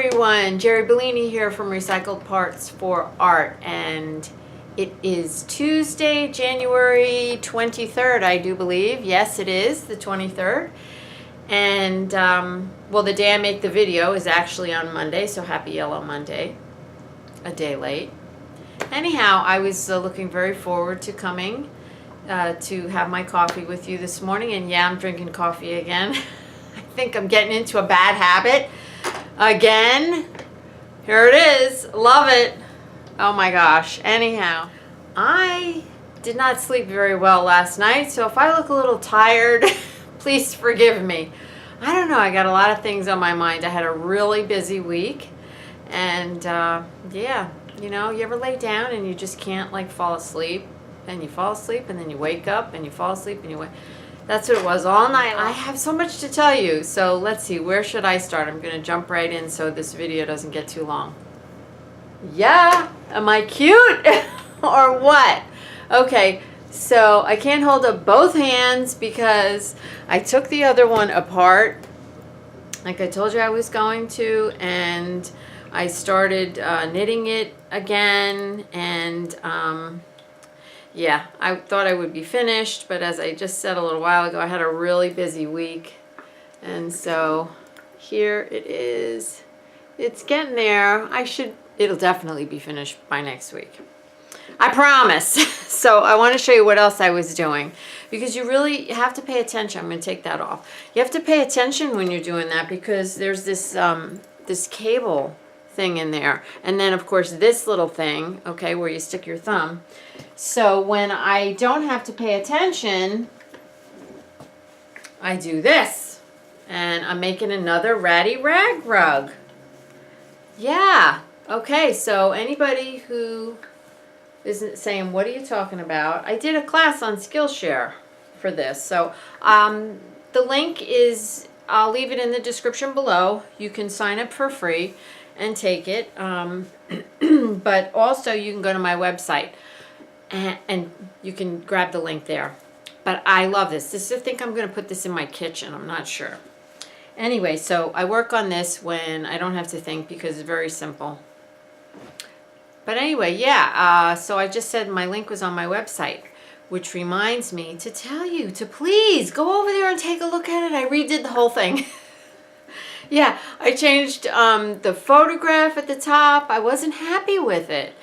everyone, Jeri Bellini here from Recycled Parts for Art, and it is Tuesday, January 23rd, I do believe. Yes, it is the 23rd. And, well, the day I make the video is actually on Monday, so happy Yellow Monday, a day late. Anyhow, I was looking very forward to coming to have my coffee with you this morning, and yeah, I'm drinking coffee again. I think I'm getting into a bad habit. Again, here it is. Love it. Oh my gosh. Anyhow, I did not sleep very well last night, so if I look a little tired, please forgive me. I don't know. I got a lot of things on my mind. I had a really busy week, and yeah, you know, you ever lay down and you just can't like fall asleep, and you fall asleep and then you wake up and you fall asleep and you wake. That's what it was all night. I have so much to tell you, so let's see, where should I start? I'm going to jump right in so this video doesn't get too long. Yeah, am I cute or what? Okay, so I can't hold up both hands because I took the other one apart, like I told you I was going to, and I started knitting it again, and yeah, I thought I would be finished, but as I just said a little while ago, I had a really busy week. And so here it is. It's getting there. It'll definitely be finished by next week. I promise. So I want to show you what else I was doing, because you really have to pay attention. I'm going to take that off. You have to pay attention when you're doing that, because there's this this cable thing in there, and then of course this little thing, okay, where you stick your thumb. So when I don't have to pay attention, I do this, and I'm making another ratty rag rug. Yeah, okay, so anybody who isn't saying, what are you talking about? I did a class on Skillshare for this, so the link is, I'll leave it in the description below. You can sign up for free and take it, but also you can go to my website and you can grab the link there. But I love this. I think I'm going to put this in my kitchen. I'm not sure. Anyway, so I work on this when I don't have to think, because it's very simple. But anyway, yeah, so I just said my link was on my website, which reminds me to tell you to please go over there and take a look at it. I redid the whole thing. Yeah, I changed the photograph at the top. I wasn't happy with it.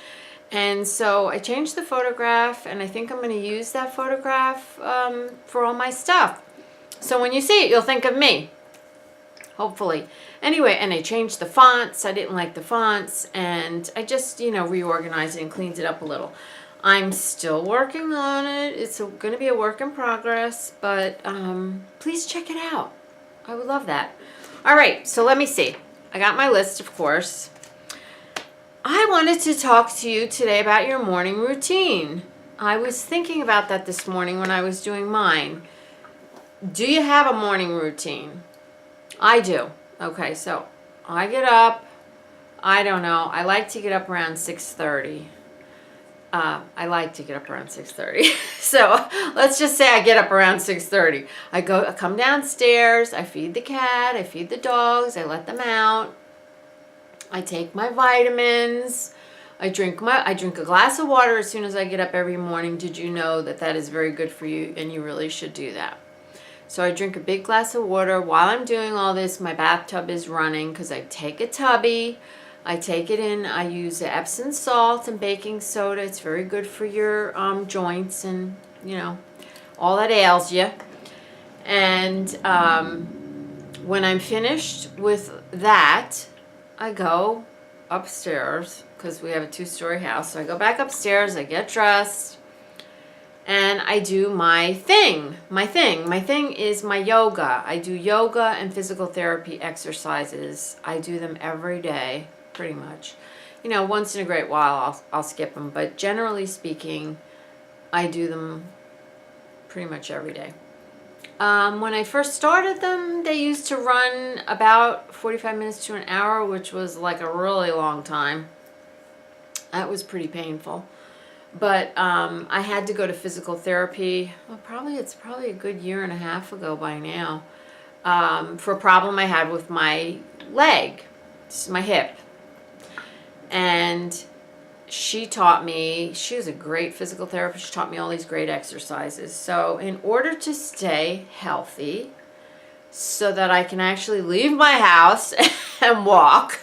And so I changed the photograph, and I think I'm going to use that photograph for all my stuff. So when you see it, you'll think of me, hopefully. Anyway, and I changed the fonts. I didn't like the fonts, and I just, you know, reorganized it and cleaned it up a little. I'm still working on it. It's going to be a work in progress, but please check it out. I would love that. All right, so let me see. I got my list, of course. I wanted to talk to you today about your morning routine. I was thinking about that this morning when I was doing mine. Do you have a morning routine? I do. Okay, so I get up, I don't know, I like to get up around 6:30. I like to get up around 6:30. So let's just say I get up around 6:30. I come downstairs, I feed the cat, I feed the dogs, I let them out. I take my vitamins. I drink a glass of water as soon as I get up every morning. Did you know that that is very good for you, and you really should do that? So I drink a big glass of water. While I'm doing all this, my bathtub is running, because I take a tubby. I take it in. I use Epsom salt and baking soda. It's very good for your joints and, you know, all that ails you. And when I'm finished with that, I go upstairs, because we have a 2-story house. So I go back upstairs, I get dressed, and I do my thing. My thing is my yoga. I do yoga and physical therapy exercises. I do them every day, pretty much. You know, once in a great while I'll skip them, but generally speaking, I do them pretty much every day. When I first started them, they used to run about 45 minutes to an hour, which was like a really long time. That was pretty painful. But I had to go to physical therapy. Well, it's probably a good year and a half ago by now, for a problem I had with my leg. This is my hip. And she taught me, she was a great physical therapist. She taught me all these great exercises. So in order to stay healthy, so that I can actually leave my house and walk,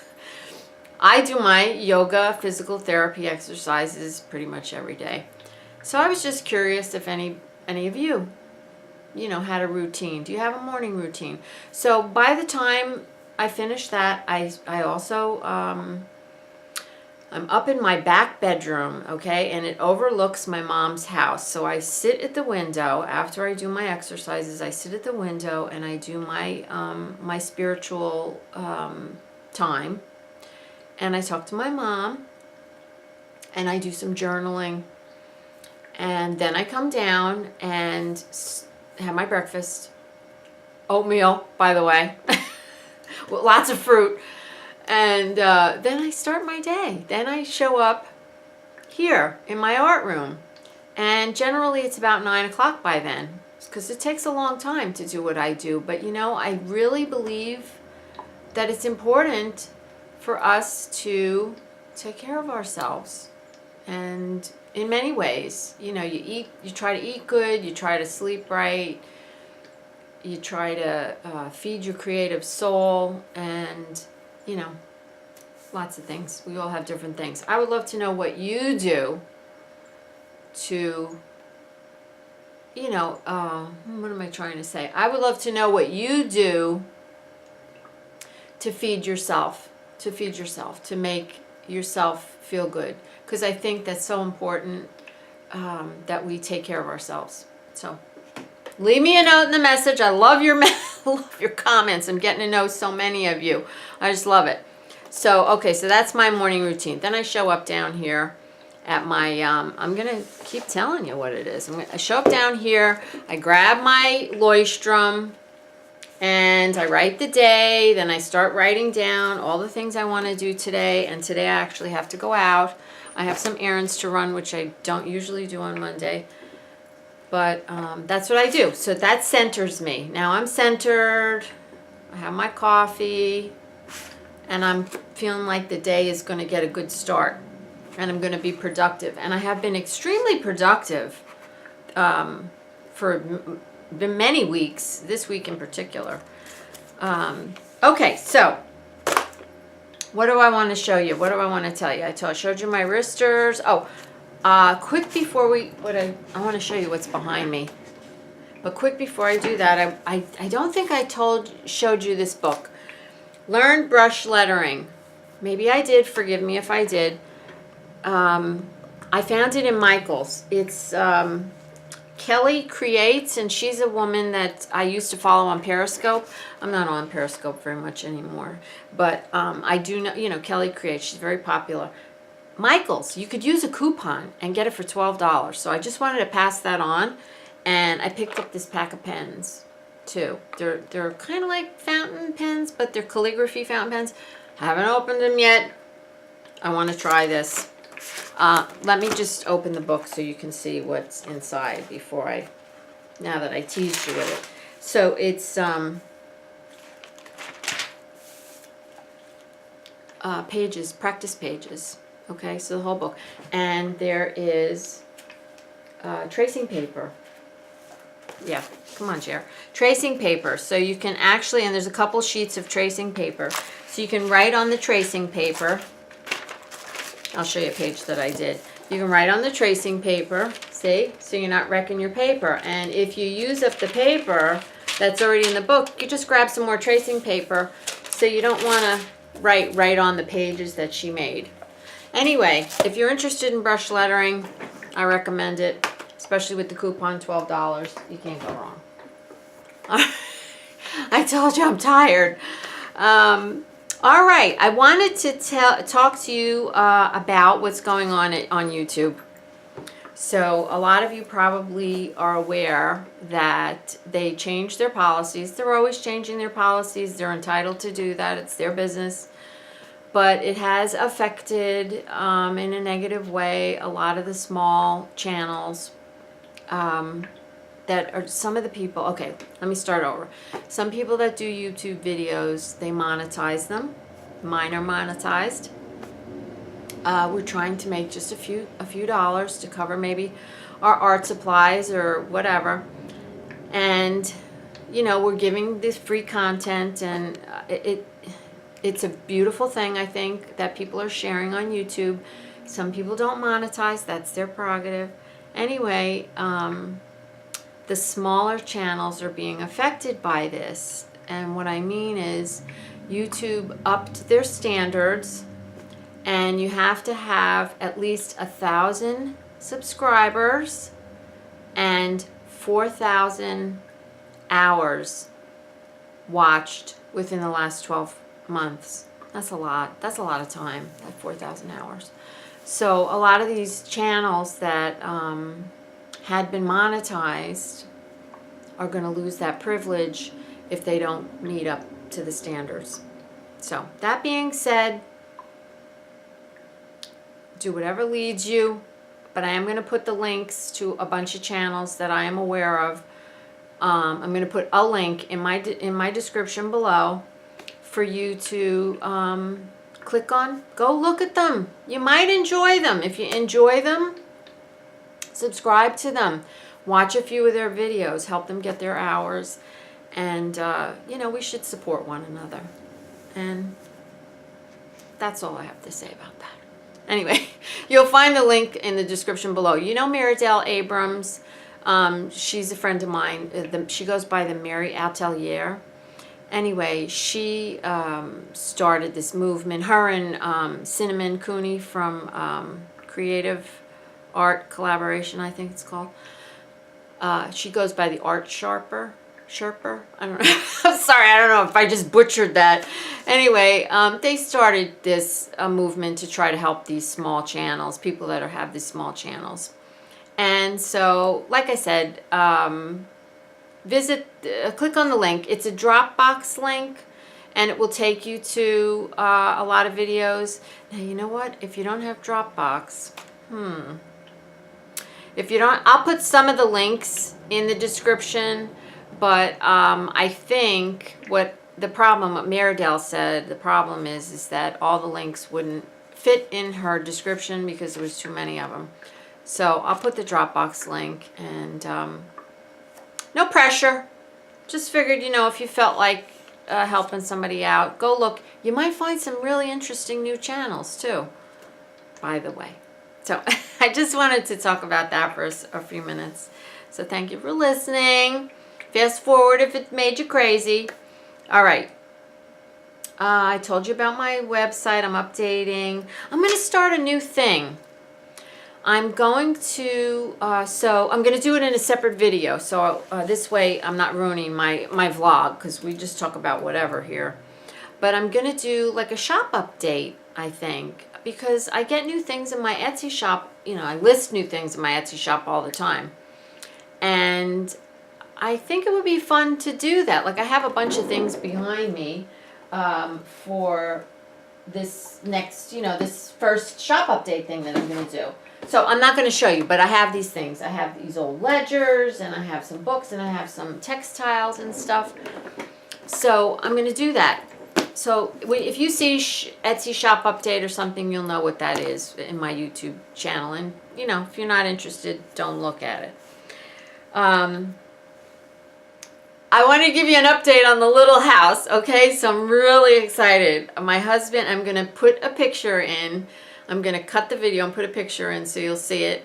I do my yoga physical therapy exercises pretty much every day. So I was just curious if any of you, had a routine. Do you have a morning routine? So by the time I finish that, I also, I'm up in my back bedroom, okay, and it overlooks my mom's house. So I sit at the window after I do my exercises. I sit at the window and I do my my spiritual time, and I talk to my mom, and I do some journaling, and then I come down and have my breakfast, oatmeal, by the way, with lots of fruit. And then I start my day. Then I show up here in my art room. And generally it's about 9 o'clock by then, because it takes a long time to do what I do. But I really believe that it's important for us to take care of ourselves. And in many ways, you try to eat good, you try to sleep right, you try to feed your creative soul, and lots of things. We all have different things. I would love to know what you do to, what am I trying to say? I would love to know what you do to feed yourself, to make yourself feel good. Because I think that's so important, that we take care of ourselves. So leave me a note in the message. I love your love your comments. I'm getting to know so many of you. I just love it. So, okay, so that's my morning routine. Then I show up down here at my, I'm going to keep telling you what it is. I show up down here, I grab my Leuchtturm, and I write the day. Then I start writing down all the things I want to do today. And today I actually have to go out. I have some errands to run, which I don't usually do on Monday. But that's what I do. So that centers me. Now I'm centered. I have my coffee. And I'm feeling like the day is going to get a good start. And I'm going to be productive. And I have been extremely productive for many weeks. This week in particular. Okay, so what do I want to show you? What do I want to tell you? I showed you my wristers. Oh, quick before I want to show you what's behind me. But quick before I do that, I don't think I showed you this book. Learn Brush Lettering. Maybe I did. Forgive me if I did. I found it in Michael's. It's Kelly Creates, and she's a woman that I used to follow on Periscope. I'm not on Periscope very much anymore. But I do know, Kelly Creates. She's very popular. Michael's, you could use a coupon and get it for $12. So I just wanted to pass that on. And I picked up this pack of pens too. They're kind of like fountain pens, but they're calligraphy fountain pens. Haven't opened them yet. I want to try this. Let me just open the book so you can see what's inside now that I teased you with it. So it's pages, practice pages. Okay, so the whole book. And there is tracing paper. Yeah, come on, Jeri. Tracing paper. So you can actually, and there's a couple sheets of tracing paper. So you can write on the tracing paper. I'll show you a page that I did. You can write on the tracing paper, see? So you're not wrecking your paper. And if you use up the paper that's already in the book, you just grab some more tracing paper, so you don't want to write right on the pages that she made. Anyway, if you're interested in brush lettering, I recommend it. Especially with the coupon, $12. You can't go wrong. I told you I'm tired. All right. I wanted to talk to you about what's going on YouTube. So a lot of you probably are aware that they changed their policies. They're always changing their policies. They're entitled to do that. It's their business. But it has affected, in a negative way, a lot of the small channels. That are some of the people, okay, let me start over. Some people that do YouTube videos, they monetize them, Mine are monetized. We're trying to make just a few dollars to cover maybe our art supplies or whatever. And you know, we're giving this free content, and it's a beautiful thing, I think, that people are sharing on YouTube. Some people don't monetize, that's their prerogative. Anyway, the smaller channels are being affected by this. And what I mean is YouTube upped their standards, and you have to have at least 1,000 subscribers and 4,000 hours watched within the last 12 months. That's a lot. That's a lot of time, like 4,000 hours. So a lot of these channels that had been monetized are going to lose that privilege if they don't meet up to the standards. So that being said, do whatever leads you, but I am going to put the links to a bunch of channels that I am aware of. I'm going to put a link in my description below for you to click on. Go look at them. You might enjoy them. If you enjoy them, subscribe to them. Watch a few of their videos. Help them get their hours. And, you know, we should support one another. And that's all I have to say about that. Anyway, you'll find the link in the description below. You know Meridale Abrams. She's a friend of mine. She goes by the Mary Atelier. Anyway, she started this movement. Her and Cinnamon Cooney from Creative Art Collaboration, I think it's called. She goes by the Art Sherpa. I don't know. I'm sorry, I don't know if I just butchered that. Anyway, they started this movement to try to help these small channels, people that have these small channels. And so, like I said, click on the link. It's a Dropbox link, and it will take you to a lot of videos. Now, you know what? If you don't have Dropbox, if you don't, I'll put some of the links in the description. But I think what Meridale said, the problem is that all the links wouldn't fit in her description because there was too many of them. So I'll put the Dropbox link, and no pressure. Just figured, you know, if you felt like helping somebody out, go look. You might find some really interesting new channels too, by the way. So I just wanted to talk about that for a few minutes. So thank you for listening. Fast forward if it made you crazy. All right. I told you about my website. I'm updating. I'm going to start a new thing. I'm going to, I'm going to do it in a separate video. So this way I'm not ruining my vlog, because we just talk about whatever here. But I'm going to do like a shop update, I think, because I get new things in my Etsy shop. You know, I list new things in my Etsy shop all the time. And I think it would be fun to do that. Like, I have a bunch of things behind me for this next, you know, this first shop update thing that I'm going to do. So I'm not going to show you, but I have these things. I have these old ledgers, and I have some books, and I have some textiles and stuff. So I'm going to do that. So if you see Etsy shop update or something, you'll know what that is in my YouTube channel. And, you know, if you're not interested, don't look at it. I want to give you an update on the little house, okay? So I'm really excited. My husband, I'm going to put a picture in. I'm going to cut the video and put a picture in so you'll see it.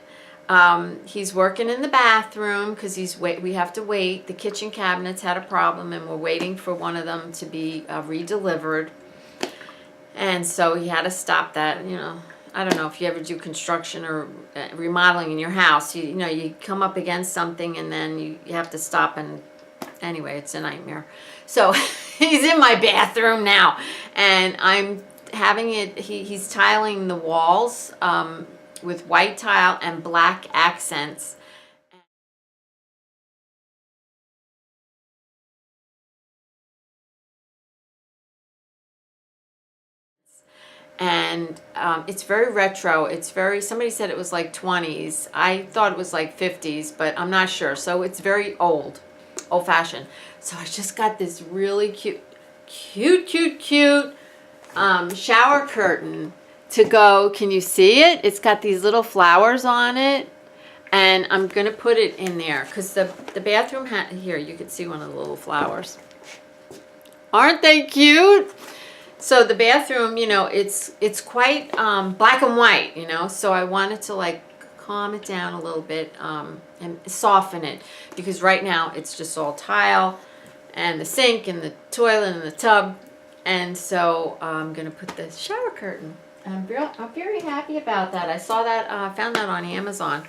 He's working in the bathroom because we have to wait. The kitchen cabinets had a problem, and we're waiting for one of them to be redelivered. And so he had to stop that. You know, I don't know if you ever do construction or remodeling in your house. You know, you come up against something, and then you have to stop, and anyway, it's a nightmare. So he's in my bathroom now, and I'm having it, he's tiling the walls with white tile and black accents. And it's very retro. It's very, somebody said it was like 20s. I thought it was like 50s, but I'm not sure. So it's very old-fashioned. So I just got this really cute shower curtain to go. Can you see it? It's got these little flowers on it. And I'm going to put it in there because the bathroom here, you can see one of the little flowers. Aren't they cute? So the bathroom, you know, it's quite black and white, you know, so I wanted to like calm it down a little bit and soften it, because right now it's just all tile and the sink and the toilet and the tub. And so I'm going to put the shower curtain. I'm very happy about that. I saw that, found that on Amazon.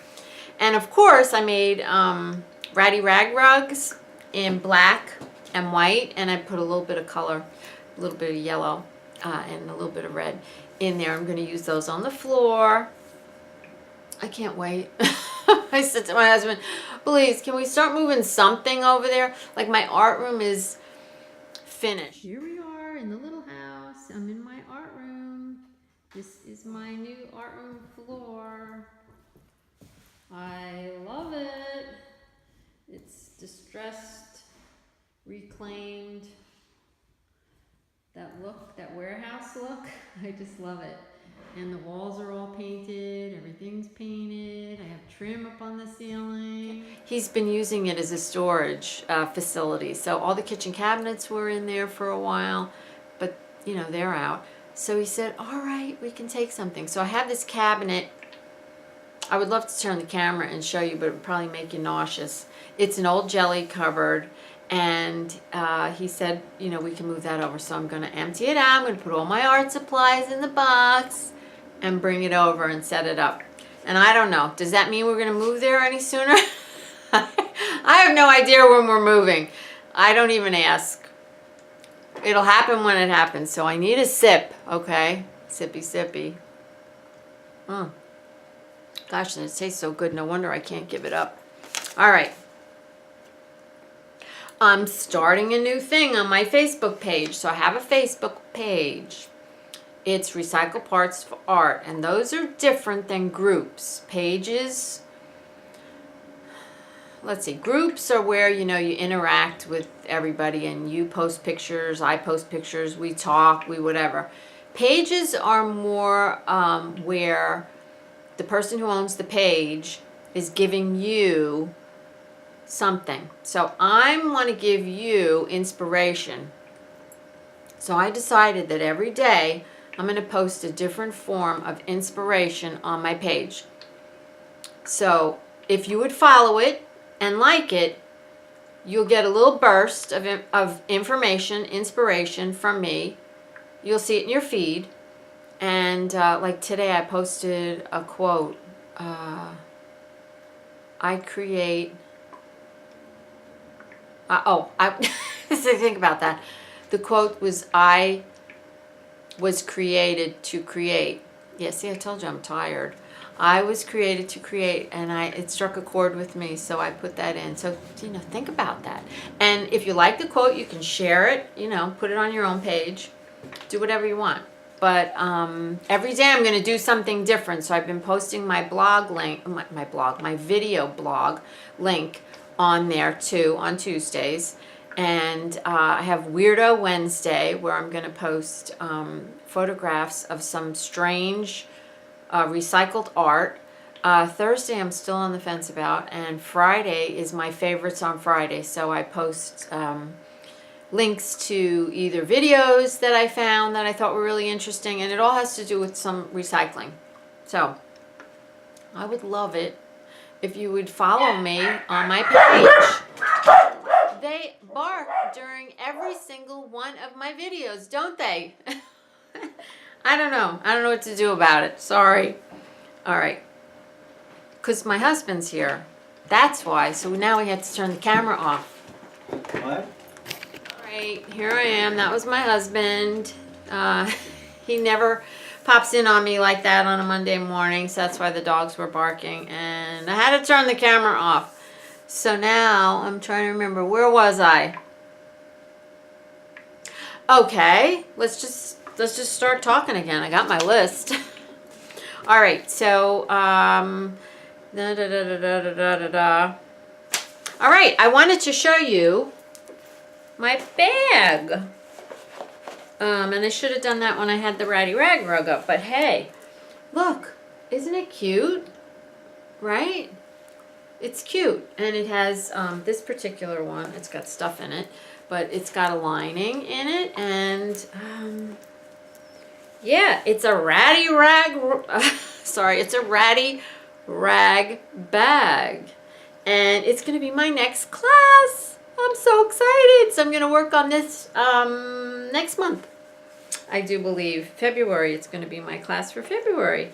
And of course I made ratty rag rugs in black and white, and I put a little bit of color, a little bit of yellow and a little bit of red in there. I'm going to use those on the floor. I can't wait. I said to my husband, please, can we start moving something over there? Like my art room is finished. Here we are in the little house. I'm in my art room. This is my new art room floor. I love it. It's distressed, reclaimed. That look, that warehouse look, I just love it. And the walls are all painted, everything's painted. I have trim up on the ceiling. He's been using it as a storage facility. So all the kitchen cabinets were in there for a while, but you know, they're out. So he said, all right, we can take something. So I have this cabinet. I would love to turn the camera and show you, but it would probably make you nauseous. It's an old jelly cupboard, and he said, you know, we can move that over. So I'm going to empty it out. I'm going to put all my art supplies in the box and bring it over and set it up. And I don't know, does that mean we're going to move there any sooner? I have no idea when we're moving. I don't even ask. It'll happen when it happens. So I need a sip, okay? Sippy, sippy. Gosh, it tastes so good. No wonder I can't give it up. All right. I'm starting a new thing on my Facebook page. So I have a Facebook page. It's Recycle Parts for Art. And those are different than groups. Pages, let's see. Groups are where, you know, you interact with everybody and you post pictures, I post pictures, we talk, we whatever. Pages are more where the person who owns the page is giving you something. So I want to give you inspiration. So I decided that every day I'm going to post a different form of inspiration on my page. So if you would follow it and like it, you'll get a little burst of information, inspiration from me. You'll see it in your feed. And like today I posted a quote. I create... think about that. The quote was, I was created to create. Yeah, see, I told you I'm tired. I was created to create, and it struck a chord with me, so I put that in. So, you know, think about that. And if you like the quote, you can share it, you know, put it on your own page. Do whatever you want. But every day I'm going to do something different. So I've been posting my blog link, my video blog link on there too on Tuesdays. And I have Weirdo Wednesday, where I'm going to post photographs of some strange recycled art. Thursday I'm still on the fence about, and Friday is my favorites on Friday. So I post links to either videos that I found that I thought were really interesting, and it all has to do with some recycling. So I would love it if you would follow me on my page. They bark during every single one of my videos, don't they? I don't know. I don't know what to do about it. Sorry. All right. Because my husband's here. That's why. So now we have to turn the camera off. What? Right, here I am. That was my husband. He never pops in on me like that on a Monday morning, so that's why the dogs were barking, and I had to turn the camera off. So now I'm trying to remember, where was I? Okay, let's just start talking again. I got my list. All right, so All right, I wanted to show you my bag. And I should have done that when I had the ratty rag rug up. But hey, look, isn't it cute? Right? It's cute. And it has this particular one. It's got stuff in it. But it's got a lining in it. And yeah, it's a ratty rag. Sorry, it's a ratty rag bag. And it's going to be my next class. I'm so excited. So I'm going to work on this next month. I do believe February. It's going to be my class for February.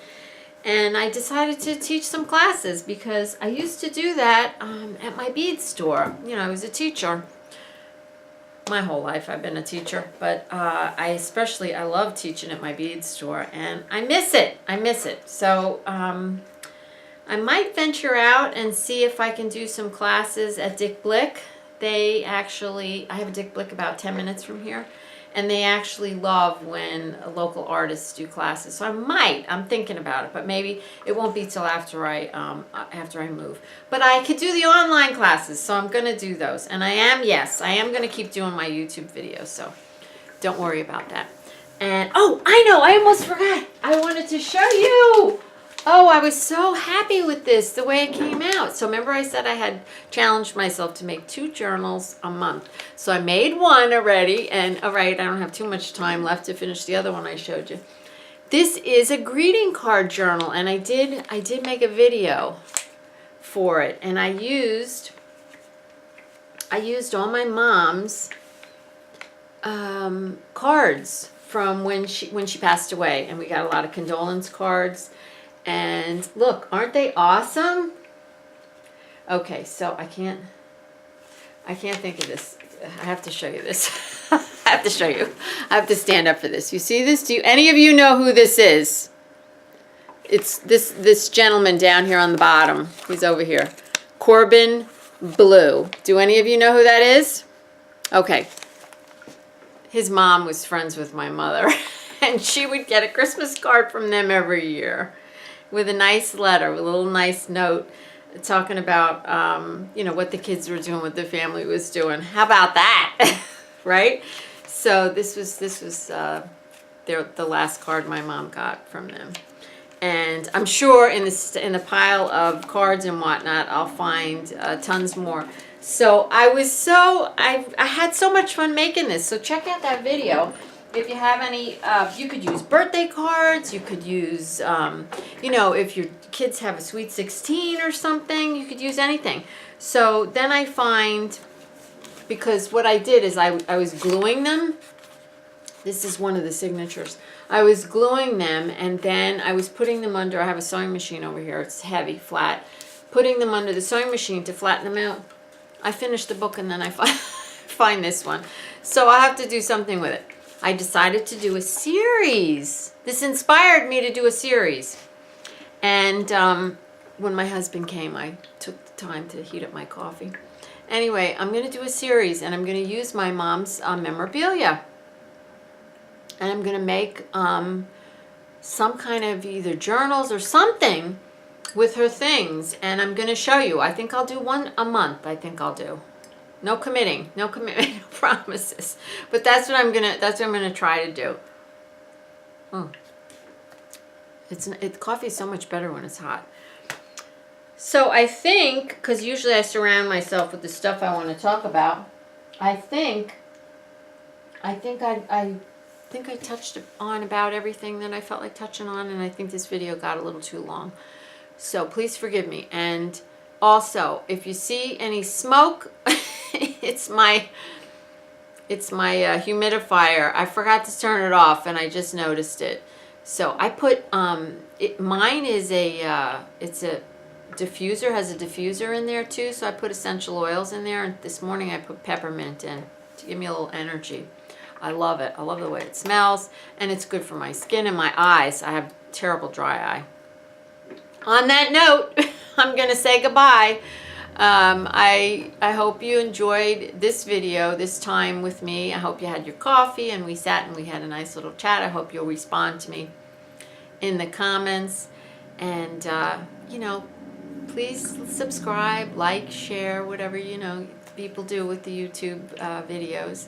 And I decided to teach some classes because I used to do that at my bead store. You know, I was a teacher. My whole life I've been a teacher. But I love teaching at my bead store. And I miss it. I miss it. So I might venture out and see if I can do some classes at Dick Blick. I have a Dick Blick about 10 minutes from here, and they actually love when local artists do classes. So I'm thinking about it, but maybe it won't be till after I move. But I could do the online classes, so I'm gonna do those. And I am gonna keep doing my YouTube videos, so don't worry about that. And oh, I know, I almost forgot. I wanted to show you. Oh, I was so happy with this, the way it came out. So remember I said I had challenged myself to make 2 journals a month. So I made one already, and all right, I don't have too much time left to finish the other one I showed you. This is a greeting card journal, and I did make a video for it, and I used all my mom's cards from when she passed away, and we got a lot of condolence cards. And look, aren't they awesome? Okay, so I can't think of this. I have to show you this. I have to show you. I have to stand up for this. You see this? Do any of you know who this is? It's this gentleman down here on the bottom. He's over here. Corbin Blue. Do any of you know who that is? Okay. His mom was friends with my mother, and she would get a Christmas card from them every year, with a nice letter, with a little nice note talking about, what the kids were doing, what the family was doing. How about that? Right? So this was the last card my mom got from them. And I'm sure in the pile of cards and whatnot, I'll find tons more. So I had so much fun making this. So check out that video. If you have any, you could use birthday cards. You could use, if your kids have a sweet 16 or something, you could use anything. So then I find, because what I did is I was gluing them. This is one of the signatures. I was gluing them, and then I was putting them under. I have a sewing machine over here. It's heavy, flat. Putting them under the sewing machine to flatten them out. I finished the book, and then I find this one. So I have to do something with it. I decided to do a series. This inspired me to do a series. And when my husband came, I took the time to heat up my coffee. Anyway, I'm going to do a series, and I'm going to use my mom's memorabilia. And I'm going to make some kind of either journals or something with her things. And I'm going to show you. I think I'll do one a month. I think I'll do. No commitment, no promises. But that's what I'm gonna try to do. Oh. Coffee is so much better when it's hot. So I think, because usually I surround myself with the stuff I want to talk about, I think I touched on about everything that I felt like touching on, and I think this video got a little too long. So please forgive me. And also, if you see any smoke, it's my humidifier. I forgot to turn it off, and I just noticed it. So I put mine is it's a diffuser, has a diffuser in there too. So I put essential oils in there, and this morning I put peppermint in to give me a little energy. I love it. I love the way it smells, and it's good for my skin and my eyes. I have terrible dry eye. On that note, I'm gonna say goodbye. I hope you enjoyed this video, this time with me. I hope you had your coffee and we sat and we had a nice little chat. I hope you'll respond to me in the comments. And, please subscribe, like, share, whatever, people do with the YouTube videos.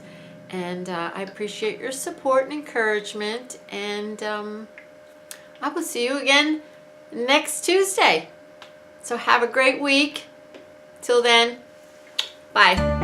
And I appreciate your support and encouragement. And I will see you again next Tuesday. So have a great week. Till then, bye.